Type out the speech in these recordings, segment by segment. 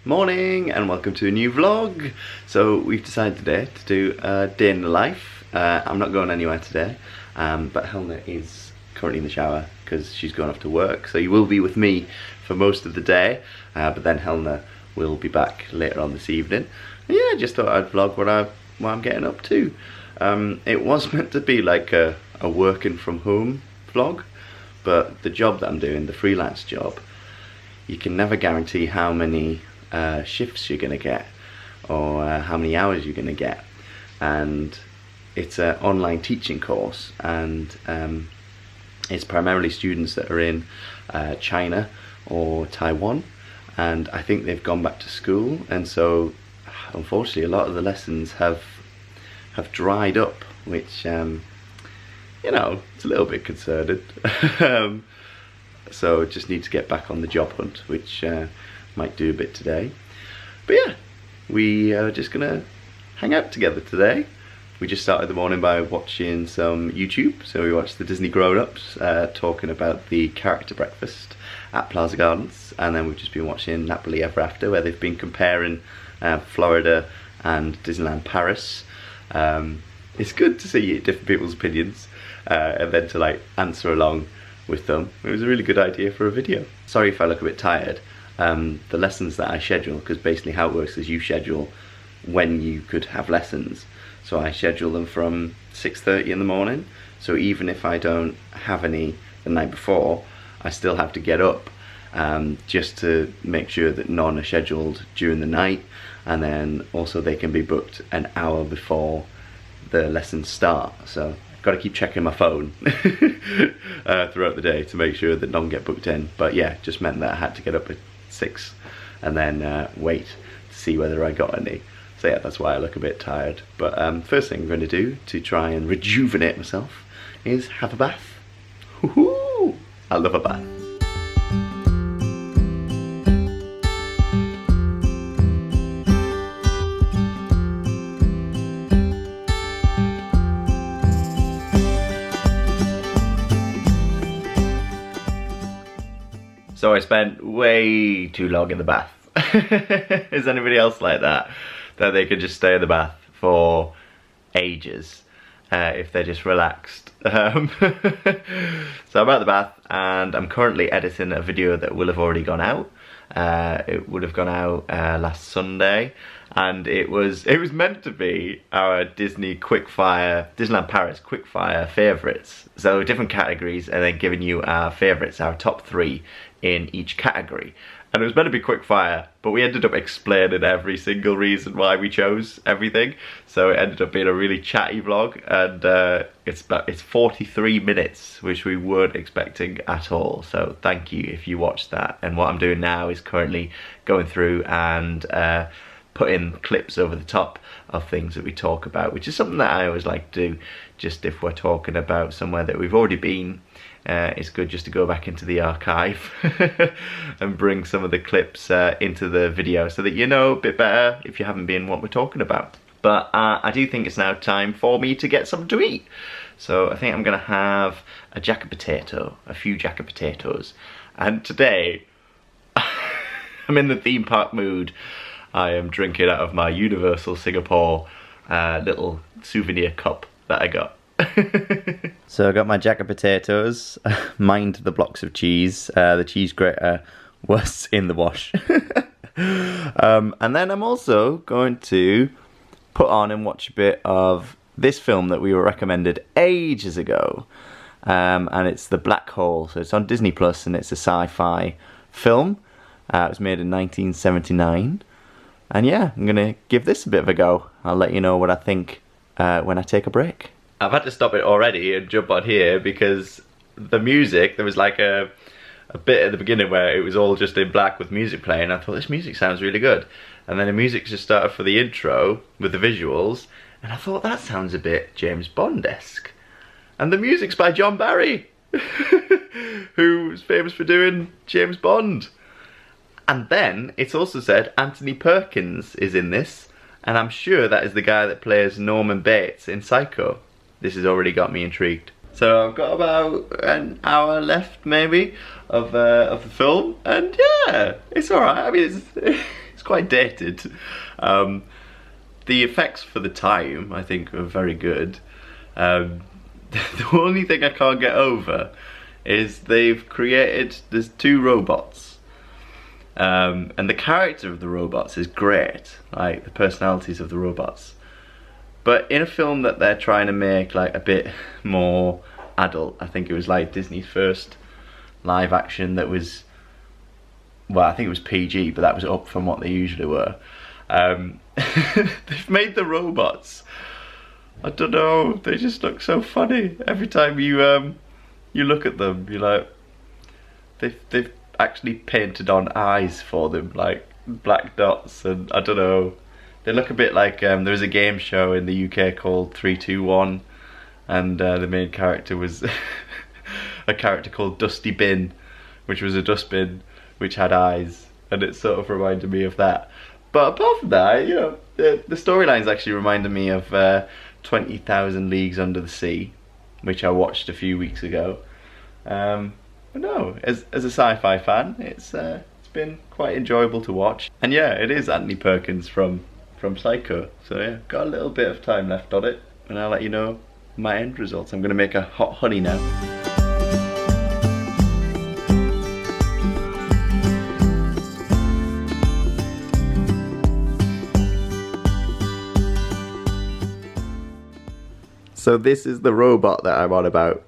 Morning and welcome to a new vlog. So we've decided today to do a day in the life. I'm not going anywhere today, but Helena is currently in the shower because she's going off to work. So you will be with me for most of the day, but then Helena will be back later on this evening. And yeah, just thought I'd vlog what I'm getting up to. It was meant to be like a working from home vlog, but the job that I'm doing, the freelance job, you can never guarantee how many shifts you're gonna get or how many hours you're gonna get, and it's an online teaching course, and it's primarily students that are in China or Taiwan, and I think they've gone back to school, and so unfortunately a lot of the lessons have dried up, which you know, it's a little bit concerning. So just need to get back on the job hunt, which might do a bit today. But yeah, we are just gonna hang out together today. We just started the morning by watching some YouTube. So we watched the Disney grown-ups talking about the character breakfast at Plaza Gardens, and then we've just been watching Happily Ever After, where they've been comparing Florida and Disneyland Paris. It's good to see different people's opinions and then to like answer along with them. It was a really good idea for a video. Sorry if I look a bit tired. The lessons that I schedule, because basically how it works is you schedule when you could have lessons. So I schedule them from 6:30 in the morning. So even if I don't have any the night before, I still have to get up just to make sure that none are scheduled during the night, and then also they can be booked an hour before the lessons start. So I've got to keep checking my phone throughout the day to make sure that none get booked in. But yeah, it just meant that I had to get up at 6 and then wait to see whether I got any. So yeah, that's why I look a bit tired. But first thing I'm going to do to try and rejuvenate myself is have a bath. Woohoo! I love a bath. So I spent way too long in the bath. Is anybody else like that? That they could just stay in the bath for ages if they're just relaxed. So I'm at the bath and I'm currently editing a video that will have already gone out. It would have gone out last Sunday, and it was meant to be our Disneyland Paris quickfire favourites. So different categories, and then giving you our favourites, our top 3 in each category. And it was meant to be quick fire, but we ended up explaining every single reason why we chose everything. So it ended up being a really chatty vlog, and it's 43 minutes, which we weren't expecting at all. So thank you if you watched that. And what I'm doing now is currently going through and putting clips over the top of things that we talk about, which is something that I always like to do, just if we're talking about somewhere that we've already been. It's good just to go back into the archive and bring some of the clips into the video so that you know a bit better if you haven't been what we're talking about. But I do think it's now time for me to get something to eat. So I think I'm gonna have a jacket potato, a few jacket potatoes. And today, I'm in the theme park mood. I am drinking out of my Universal Singapore little souvenir cup that I got. So I got my jacket potatoes, mind the blocks of cheese. The cheese grater was in the wash. And then I'm also going to put on and watch a bit of this film that we were recommended ages ago. And it's The Black Hole. So it's on Disney Plus, and it's a sci-fi film. It was made in 1979. And yeah, I'm gonna give this a bit of a go. I'll let you know what I think when I take a break. I've had to stop it already and jump on here because the music, there was like a bit at the beginning where it was all just in black with music playing. I thought, this music sounds really good. And then the music just started for the intro with the visuals, and I thought, that sounds a bit James Bond-esque. And the music's by John Barry, who's famous for doing James Bond. And then it's also said Anthony Perkins is in this, and I'm sure that is the guy that plays Norman Bates in Psycho. This has already got me intrigued. So I've got about an hour left, maybe, of the film, and yeah, it's alright. I mean, it's quite dated. The effects for the time, I think, are very good. The only thing I can't get over is there's 2 robots. And the character of the robots is great, like the personalities of the robots. But in a film that they're trying to make like a bit more adult, I think it was like Disney's first live action that was, well, I think it was PG, but that was up from what they usually were. They've made the robots, I don't know, they just look so funny. Every time you look at them, you're like, they've actually painted on eyes for them, like black dots, and I don't know, they look a bit like, there was a game show in the UK called 321, and the main character was a character called Dusty Bin, which was a dustbin which had eyes, and it sort of reminded me of that. But apart from that, you know, the storylines actually reminded me of 20,000 Leagues Under the Sea, which I watched a few weeks ago. But no, as a sci-fi fan, it's been quite enjoyable to watch. And yeah, it is Anthony Perkins from Psycho. So yeah, got a little bit of time left on it, and I'll let you know my end results. I'm going to make a hot honey now. So this is the robot that I'm on about.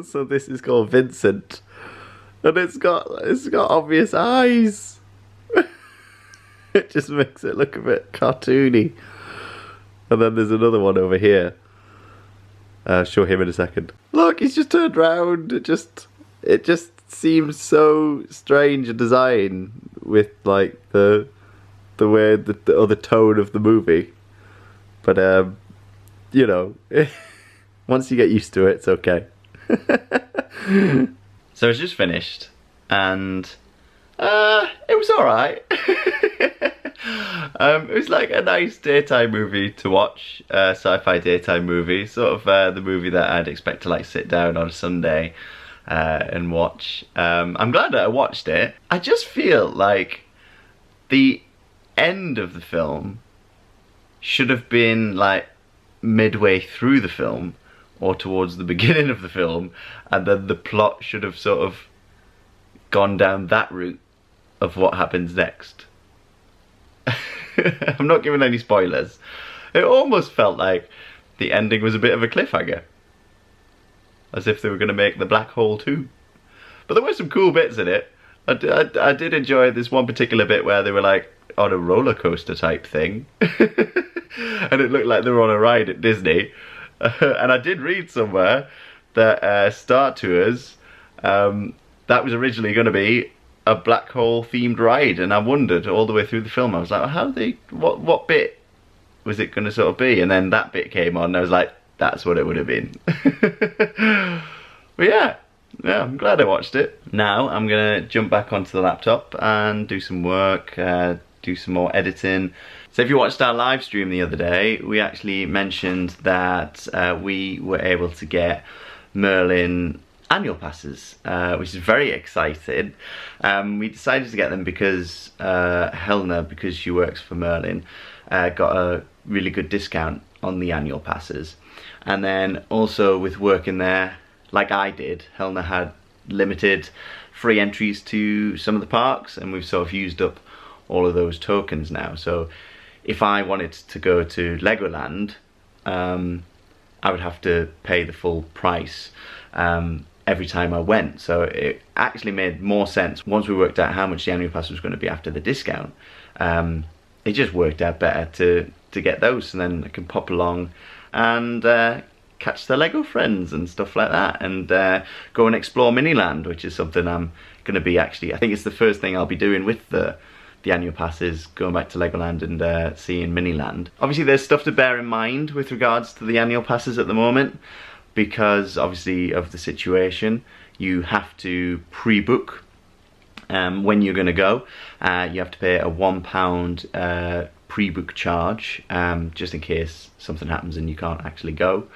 So this is called Vincent, and it's got obvious eyes. It just makes it look a bit cartoony. And then there's another one over here. I'll show him in a second. Look, he's just turned round. It just seems so strange a design with like the way the other tone of the movie. But you know, once you get used to it, it's okay. So it's just finished, and it was alright. It was like a nice daytime movie to watch, sci-fi daytime movie, sort of the movie that I'd expect to like sit down on a Sunday and watch. I'm glad that I watched it. I just feel like the end of the film should have been like midway through the film or towards the beginning of the film, and then the plot should have sort of gone down that route of what happens next. I'm not giving any spoilers. It almost felt like the ending was a bit of a cliffhanger, as if they were going to make the black hole too. But there were some cool bits in it. I did enjoy this one particular bit where they were like on a roller coaster type thing. And it looked like they were on a ride at Disney. And I did read somewhere that Star Tours, that was originally going to be a black hole themed ride, and I wondered all the way through the film, I was like, what bit was it going to sort of be? And then that bit came on and I was like, that's what it would have been. But yeah, I'm glad I watched it. Now I'm going to jump back onto the laptop and do some work, do some more editing. So if you watched our live stream the other day, we actually mentioned that we were able to get Merlin annual passes, which is very exciting. We decided to get them because Helena, because she works for Merlin, got a really good discount on the annual passes. And then also with working there, like I did, Helena had limited free entries to some of the parks, and we've sort of used up all of those tokens now. So if I wanted to go to Legoland, I would have to pay the full price every time I went. So it actually made more sense once we worked out how much the annual pass was going to be after the discount. It just worked out better to get those, and then I can pop along and catch the Lego friends and stuff like that, and go and explore Miniland, which is something I'm going to be actually, I think it's the first thing I'll be doing with the annual passes, going back to Legoland and seeing Miniland. Obviously there's stuff to bear in mind with regards to the annual passes at the moment, because obviously of the situation. You have to pre-book when you're going to go. You have to pay a £1 pre-book charge, just in case something happens and you can't actually go.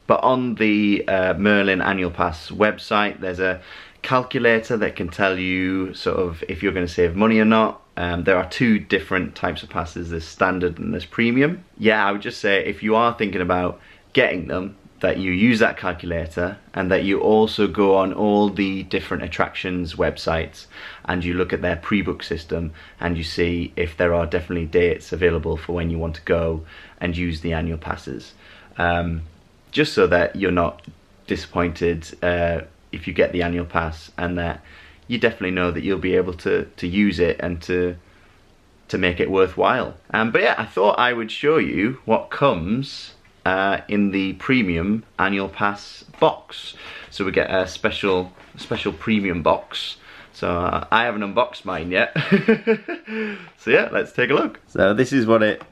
But on the Merlin Annual Pass website, there's a calculator that can tell you sort of if you're going to save money or not. There are two different types of passes, there's standard and there's premium. Yeah, I would just say if you are thinking about getting them, that you use that calculator and that you also go on all the different attractions websites and you look at their pre-book system and you see if there are definitely dates available for when you want to go and use the annual passes. Just so that you're not disappointed if you get the annual pass, and that you definitely know that you'll be able to use it and to make it worthwhile. But yeah, I thought I would show you what comes in the premium annual pass box. So we get a special premium box. So I haven't unboxed mine yet. So yeah, let's take a look. So this is what it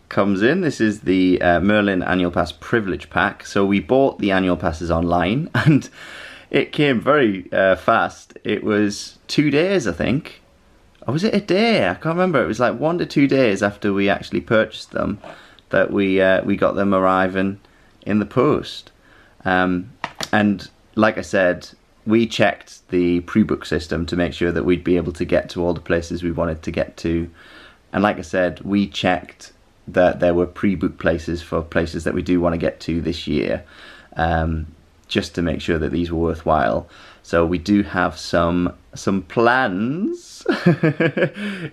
comes in. This is the Merlin Annual Pass Privilege Pack. So we bought the annual passes online and it came very fast. It was 2 days, I think. Or was it a day? I can't remember. It was like 1 to 2 days after we actually purchased them that we got them arriving in the post. And like I said, we checked the pre-book system to make sure that we'd be able to get to all the places we wanted to get to. And like I said, we checked that there were pre-booked places for places that we do want to get to this year, just to make sure that these were worthwhile. So we do have some plans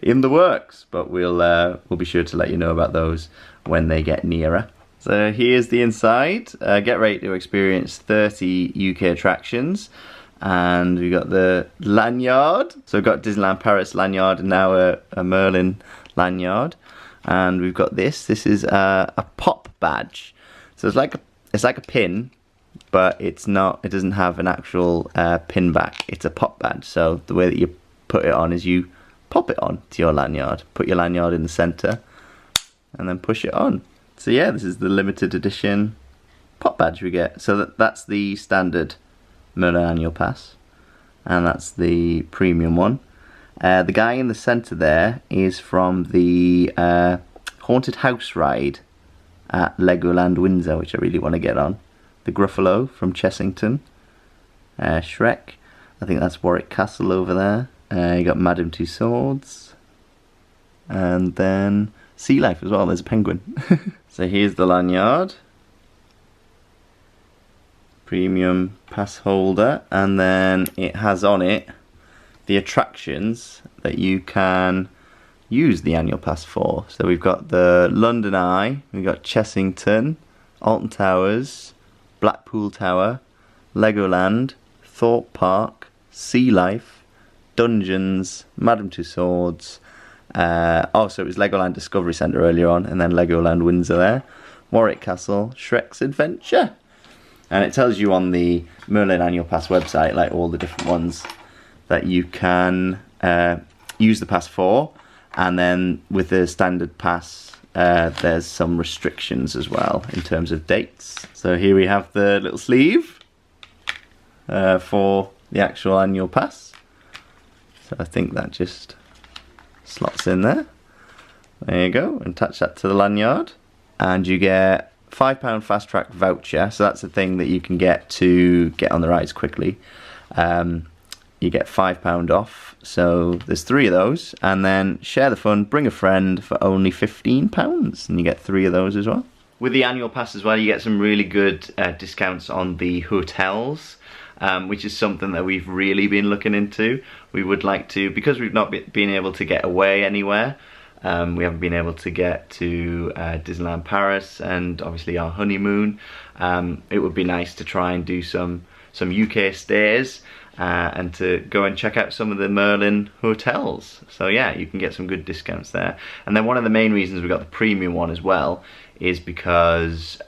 in the works, but we'll be sure to let you know about those when they get nearer. So here's the inside. Get ready to experience 30 UK attractions. And we got the lanyard. So we've got Disneyland Paris lanyard and now a Merlin lanyard. And we've got this. This is a pop badge. So it's like a pin, but it's not. It doesn't have an actual pin back. It's a pop badge. So the way that you put it on is you pop it on to your lanyard. Put your lanyard in the center, and then push it on. So yeah, this is the limited edition pop badge we get. So that's the standard Merlin Annual Pass, and that's the premium one. The guy in the center there is from the Haunted House ride at Legoland Windsor, which I really want to get on. The Gruffalo from Chessington. Shrek. I think that's Warwick Castle over there. You got Madame Tussauds. And then Sea Life as well, there's a penguin. So here's the lanyard. Premium pass holder. And then it has on it the attractions that you can use the annual pass for. So we've got the London Eye, we've got Chessington, Alton Towers, Blackpool Tower, Legoland, Thorpe Park, Sea Life, Dungeons, Madame Tussauds. Also, it was Legoland Discovery Centre earlier on, and then Legoland Windsor there. Warwick Castle, Shrek's Adventure. And it tells you on the Merlin Annual Pass website, like all the different ones that you can use the pass for, and then with the standard pass there's some restrictions as well in terms of dates. So here we have the little sleeve for the actual annual pass. So I think that just slots in there. There you go, and attach that to the lanyard, and you get £5 fast track voucher. So that's the thing that you can get to get on the rides quickly. You get £5 off, so there's 3 of those, and then share the fun, bring a friend for only £15, and you get 3 of those as well. With the annual pass as well, you get some really good discounts on the hotels, which is something that we've really been looking into. We would like to, because we've not been able to get away anywhere, we haven't been able to get to Disneyland Paris and obviously our honeymoon. It would be nice to try and do some UK stays and to go and check out some of the Merlin hotels. So yeah, you can get some good discounts there. And then one of the main reasons we got the premium one as well is because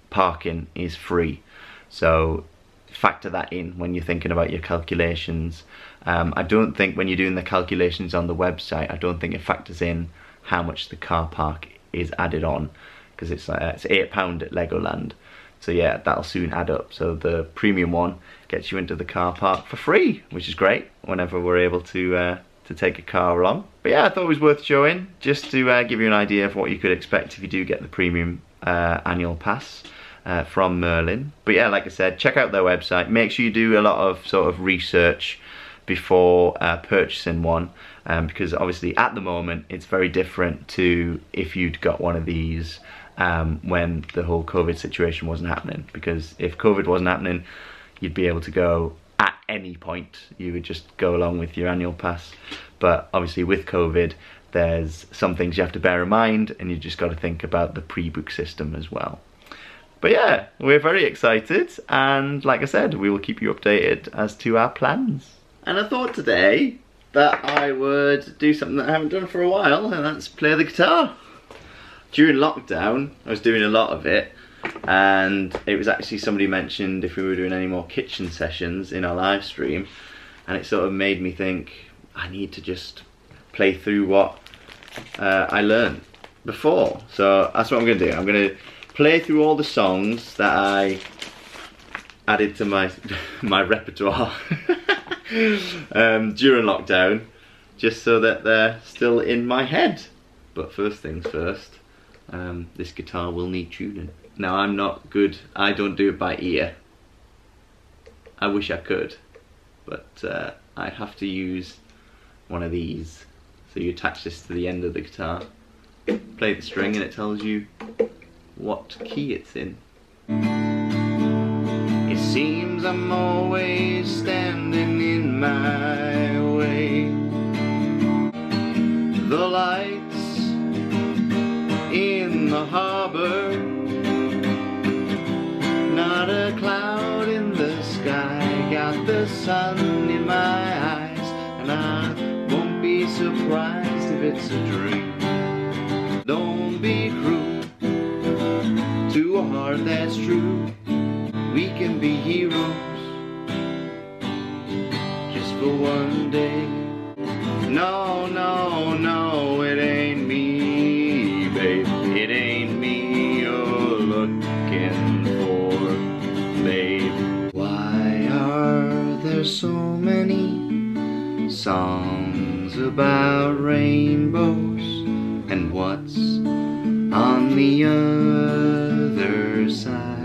parking is free. So factor that in when you're thinking about your calculations. I don't think when you're doing the calculations on the website, I don't think it factors in how much the car park is added on, because it's £8 at Legoland. So yeah, that'll soon add up. So the premium one gets you into the car park for free, which is great whenever we're able to take a car along. But yeah, I thought it was worth showing, just to give you an idea of what you could expect if you do get the premium annual pass. from Merlin. But yeah, like I said, check out their website. Make sure you do a lot of sort of research before purchasing one, because obviously at the moment it's very different to if you'd got one of these when the whole COVID situation wasn't happening. Because if COVID wasn't happening, you'd be able to go at any point. You would just go along with your annual pass. But obviously with COVID, there's some things you have to bear in mind, and you just got to think about the pre-book system as well. But yeah, we're very excited, and like I said, we will keep you updated as to our plans. And I thought today that I would do something that I haven't done for a while, and that's play the guitar. During lockdown, I was doing a lot of it, and it was actually somebody mentioned if we were doing any more kitchen sessions in our live stream, and it sort of made me think I need to just play through what I learned before. So that's what I'm going to do. I'm going to play through all the songs that I added to my repertoire during lockdown, just so that they're still in my head. But first things first, this guitar will need tuning. Now, I'm not good, I don't do it by ear. I wish I could, but I have to use one of these. So you attach this to the end of the guitar, play the string, and it tells you what key it's in. It seems I'm always standing in my way. The lights in the harbor, not a cloud in the sky, got the sun in my eyes, and I won't be surprised if it's a dream. Don't be cruel to a heart that's true. We can be heroes just for one day. No, no, no, it ain't me, babe. It ain't me you're looking for, babe. Why are there so many songs about rainbows? And what's on the other side?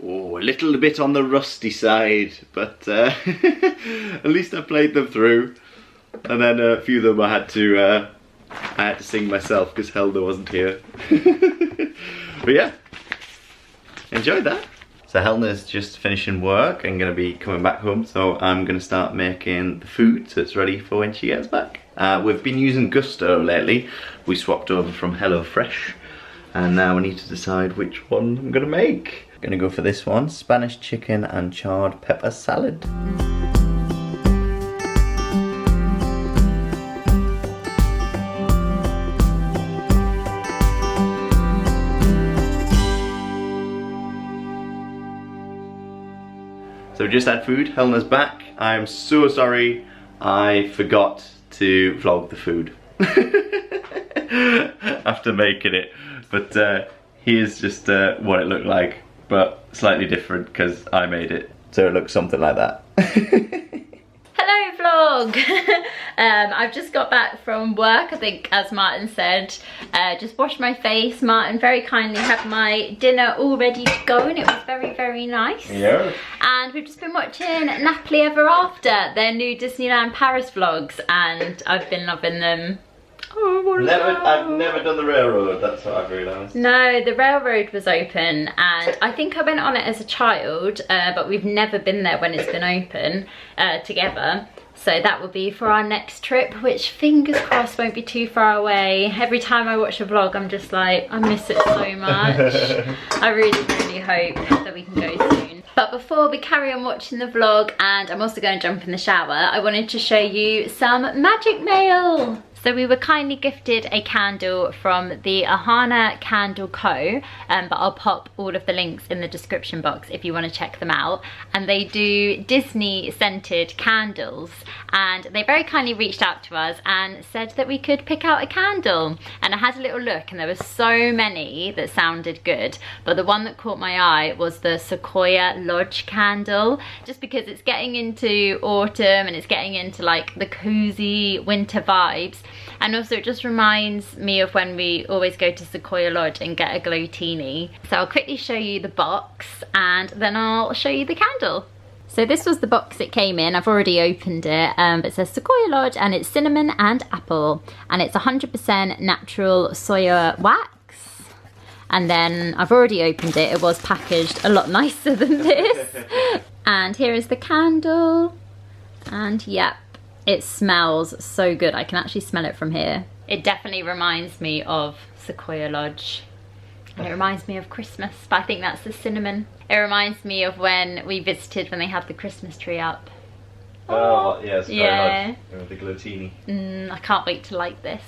Oh, a little bit on the rusty side, but at least I played them through. And then a few of them I had to sing myself because Helena wasn't here. But yeah, enjoyed that. So Helena's just finishing work and gonna be coming back home, so I'm gonna start making the food so it's ready for when she gets back. We've been using Gusto lately. We swapped over from HelloFresh, and now I need to decide which one I'm gonna make. I'm gonna go for this one, Spanish chicken and charred pepper salad. So we just had food, Helena's back. I'm so sorry I forgot to vlog the food after making it. But here's just what it looked like, but slightly different because I made it. So it looks something like that. Hello vlog! I've just got back from work, I think as Martyn said. Just washed my face. Martyn very kindly had my dinner all ready to go, and it was very, very nice. Yeah. And we've just been watching Nappily Ever After, their new Disneyland Paris vlogs, and I've been loving them. Oh, I've never done the railroad, that's what I've realised. No, the railroad was open, and I think I went on it as a child, but we've never been there when it's been open together. So that will be for our next trip, which fingers crossed won't be too far away. Every time I watch a vlog, I'm just like, I miss it so much. I really, really hope that we can go soon. But before we carry on watching the vlog, and I'm also going to jump in the shower, I wanted to show you some magic mail. So we were kindly gifted a candle from the Ahana Candle Co. But I'll pop all of the links in the description box if you want to check them out. And they do Disney scented candles. And they very kindly reached out to us and said that we could pick out a candle. And I had a little look, and there were so many that sounded good. But the one that caught my eye was the Sequoia Lodge candle. Just because it's getting into autumn and it's getting into like the cozy winter vibes. And also it just reminds me of when we always go to Sequoia Lodge and get a glotini. So I'll quickly show you the box and then I'll show you the candle. So this was the box it came in. I've already opened it, but it says Sequoia Lodge and it's cinnamon and apple. And it's 100% natural soya wax. And then I've already opened it. It was packaged a lot nicer than this. And here is the candle. And yep, it smells so good. I can actually smell it from here. It definitely reminds me of Sequoia Lodge. And it reminds me of Christmas, but I think that's the cinnamon. It reminds me of when we visited when they had the Christmas tree up. Oh, yes, yeah. With the glotini. I can't wait to light this.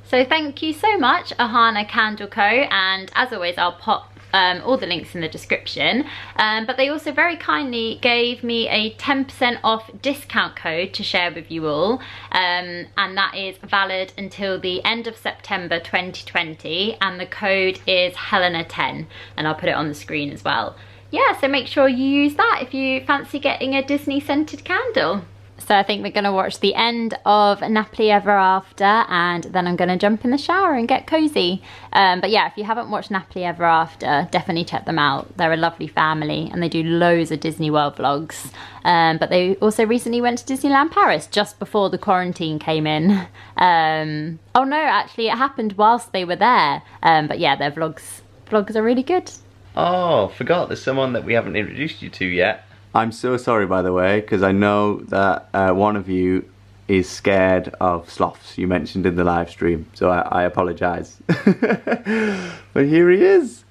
So thank you so much, Ahana Candle Co. And as always, I'll pop all the links in the description. But they also very kindly gave me a 10% off discount code to share with you all. And that is valid until the end of September 2020. And the code is Helena10. And I'll put it on the screen as well. Yeah, so make sure you use that if you fancy getting a Disney scented candle. So I think we're going to watch the end of Napoli Ever After and then I'm going to jump in the shower and get cozy. But yeah, if you haven't watched Napoli Ever After, definitely check them out. They're a lovely family and they do loads of Disney World vlogs. But they also recently went to Disneyland Paris just before the quarantine came in. Oh no, actually it happened whilst they were there. But yeah, their vlogs are really good. Oh, forgot there's someone that we haven't introduced you to yet. I'm so sorry, by the way, because I know that one of you is scared of sloths you mentioned in the live stream, so I apologise. But here he is.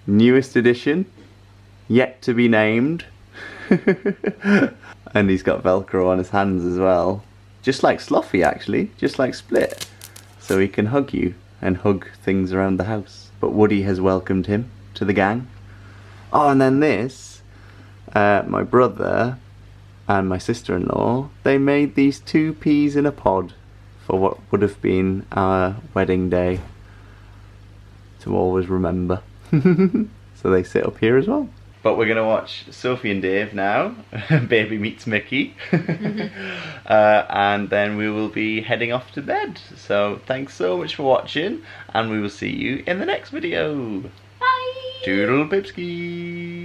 Newest edition, yet to be named. And he's got Velcro on his hands as well. Just like Slothie, actually, just like Split. So he can hug you and hug things around the house. But Woody has welcomed him to the gang. Oh, and then this. My brother and my sister-in-law, they made these 2 peas in a pod for what would have been our wedding day to always remember. So they sit up here as well. But we're going to watch Sophie and Dave now, Baby Meets Mickey, and then we will be heading off to bed. So thanks so much for watching and we will see you in the next video. Bye! Toodle Pipski!